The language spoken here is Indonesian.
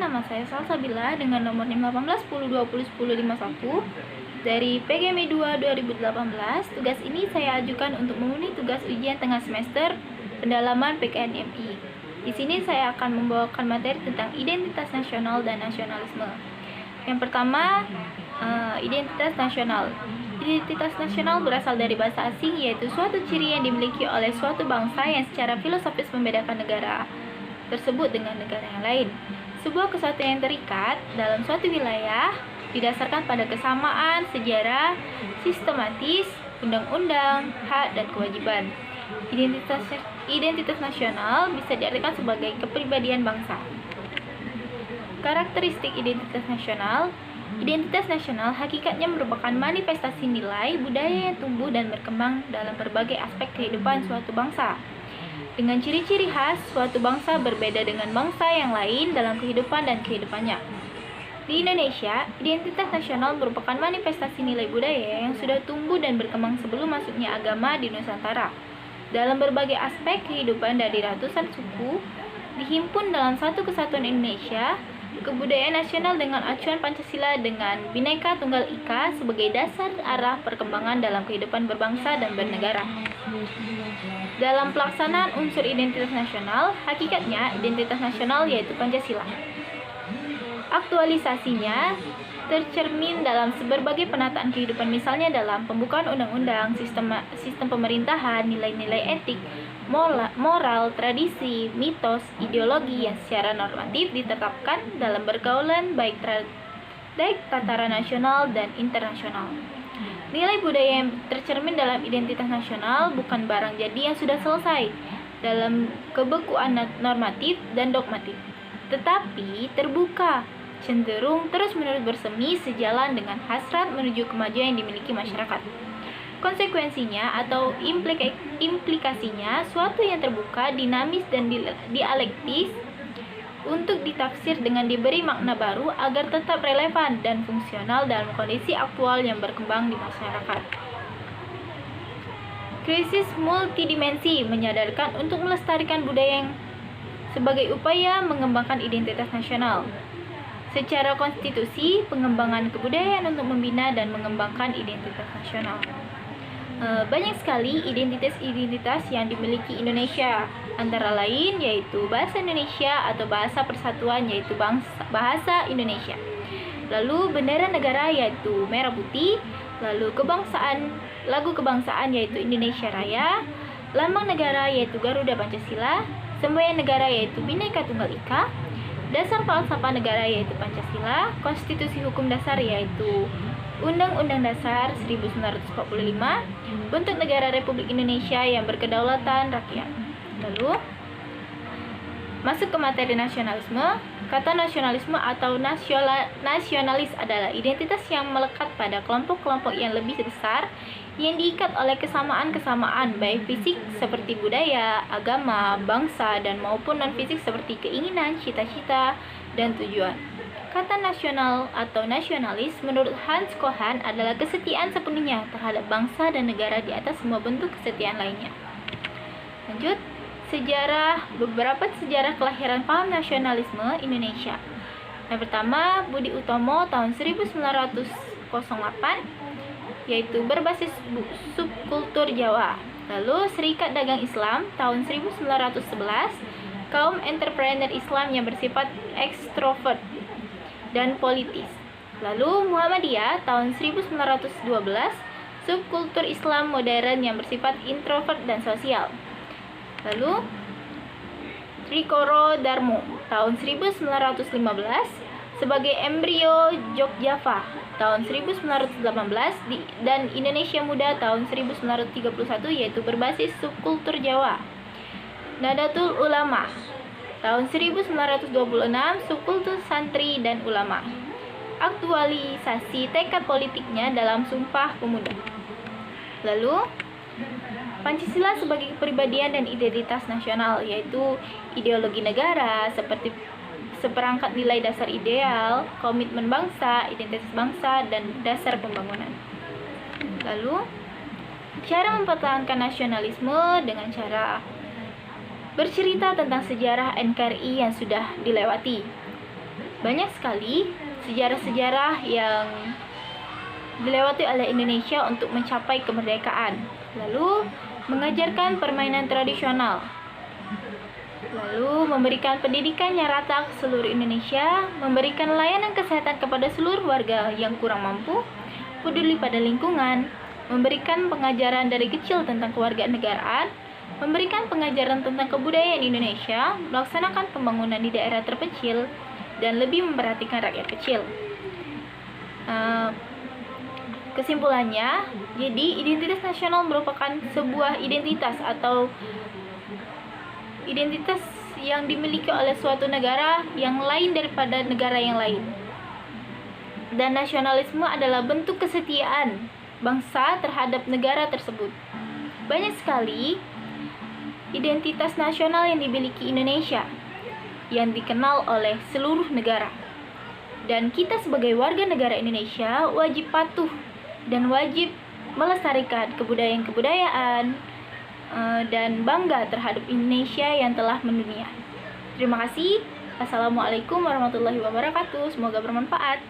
nama saya Salsabila dengan nomor 51810201051 dari PGMI 2 2018. Tugas ini saya ajukan untuk memenuhi tugas ujian tengah semester pendalaman PKNMI. Di sini saya akan membawakan materi tentang identitas nasional dan nasionalisme. Yang pertama, identitas nasional. Identitas nasional berasal dari bahasa asing, yaitu suatu ciri yang dimiliki oleh suatu bangsa yang secara filosofis membedakan negara tersebut dengan negara yang lain. Sebuah kesatuan yang terikat dalam suatu wilayah didasarkan pada kesamaan sejarah, sistematis, undang-undang, hak, dan kewajiban. Identitas nasional bisa diartikan sebagai kepribadian bangsa. Karakteristik identitas nasional. Identitas nasional hakikatnya merupakan manifestasi nilai budaya yang tumbuh dan berkembang dalam berbagai aspek kehidupan suatu bangsa. Dengan ciri-ciri khas, suatu bangsa berbeda dengan bangsa yang lain dalam kehidupan dan kehidupannya. Di Indonesia, identitas nasional merupakan manifestasi nilai budaya yang sudah tumbuh dan berkembang sebelum masuknya agama di Nusantara. Dalam berbagai aspek kehidupan dari ratusan suku, dihimpun dalam satu kesatuan Indonesia. Kebudayaan nasional dengan acuan Pancasila dengan Bhinneka Tunggal Ika sebagai dasar arah perkembangan dalam kehidupan berbangsa dan bernegara. Dalam pelaksanaan unsur identitas nasional, hakikatnya identitas nasional yaitu Pancasila. Aktualisasinya tercermin dalam berbagai penataan kehidupan, misalnya dalam pembukaan undang-undang, sistem pemerintahan, nilai-nilai etik, moral, tradisi, mitos, ideologi yang secara normatif ditetapkan dalam pergaulan baik tataran nasional dan internasional. Nilai budaya yang tercermin dalam identitas nasional bukan barang jadi yang sudah selesai dalam kebekuan normatif dan dogmatif, tetapi terbuka, cenderung terus-menerus bersemi sejalan dengan hasrat menuju kemajuan yang dimiliki masyarakat. Konsekuensinya atau implikasinya, suatu yang terbuka, dinamis, dan dialektis untuk ditafsir dengan diberi makna baru agar tetap relevan dan fungsional dalam kondisi aktual yang berkembang di masyarakat. Krisis multidimensi menyadarkan untuk melestarikan budaya yang sebagai upaya mengembangkan identitas nasional. Secara konstitusi, pengembangan kebudayaan untuk membina dan mengembangkan identitas nasional. Banyak sekali identitas yang dimiliki Indonesia, antara lain yaitu bahasa Indonesia atau bahasa persatuan yaitu bahasa Indonesia. Lalu bendera negara yaitu merah putih, lalu lagu kebangsaan yaitu Indonesia Raya, lambang negara yaitu Garuda Pancasila, semboyan negara yaitu Bhinneka Tunggal Ika, dasar falsafah negara yaitu Pancasila, konstitusi hukum dasar yaitu Undang-Undang Dasar 1945, bentuk negara Republik Indonesia yang berkedaulatan rakyat. Lalu, masuk ke materi nasionalisme. Kata nasionalisme atau nasionalis adalah identitas yang melekat pada kelompok-kelompok yang lebih besar yang diikat oleh kesamaan-kesamaan baik fisik seperti budaya, agama, bangsa, dan maupun non-fisik seperti keinginan, cita-cita, dan tujuan. Kata nasional atau nasionalis menurut Hans Kohan adalah kesetiaan sepenuhnya terhadap bangsa dan negara di atas semua bentuk kesetiaan lainnya. Lanjut, beberapa sejarah kelahiran paham nasionalisme Indonesia. Yang pertama, Budi Utomo tahun 1908, yaitu berbasis subkultur Jawa. Lalu Serikat Dagang Islam tahun 1911, kaum entrepreneur Islam yang bersifat ekstrovert dan politis. Lalu Muhammadiyah tahun 1912, subkultur Islam modern yang bersifat introvert dan sosial. Lalu Trikoro Darmo tahun 1915 sebagai embrio Jogjawa tahun 1918 dan Indonesia Muda tahun 1931 yaitu berbasis subkultur Jawa. Nadatul Ulama tahun 1926 subkultur santri dan ulama. Aktualisasi tekad politiknya dalam Sumpah Pemuda. Lalu Pancasila sebagai kepribadian dan identitas nasional, yaitu ideologi negara seperti seperangkat nilai dasar ideal, komitmen bangsa, identitas bangsa, dan dasar pembangunan. Lalu cara mempertahankan nasionalisme dengan cara bercerita tentang sejarah NKRI yang sudah dilewati. Banyak sekali sejarah-sejarah yang dilewati oleh Indonesia untuk mencapai kemerdekaan. Lalu mengajarkan permainan tradisional. Lalu memberikan pendidikan yang rata ke seluruh Indonesia, memberikan layanan kesehatan kepada seluruh warga yang kurang mampu, peduli pada lingkungan, memberikan pengajaran dari kecil tentang kewarganegaraan, memberikan pengajaran tentang kebudayaan Indonesia, melaksanakan pembangunan di daerah terpencil, dan lebih memperhatikan rakyat kecil. Kesimpulannya, jadi identitas nasional merupakan sebuah identitas atau identitas yang dimiliki oleh suatu negara yang lain daripada negara yang lain. Dan nasionalisme adalah bentuk kesetiaan bangsa terhadap negara tersebut. Banyak sekali identitas nasional yang dimiliki Indonesia yang dikenal oleh seluruh negara. Dan kita sebagai warga negara Indonesia wajib patuh dan wajib melestarikan kebudayaan-kebudayaan dan bangga terhadap Indonesia yang telah mendunia. Terima kasih. Assalamualaikum warahmatullahi wabarakatuh. Semoga bermanfaat.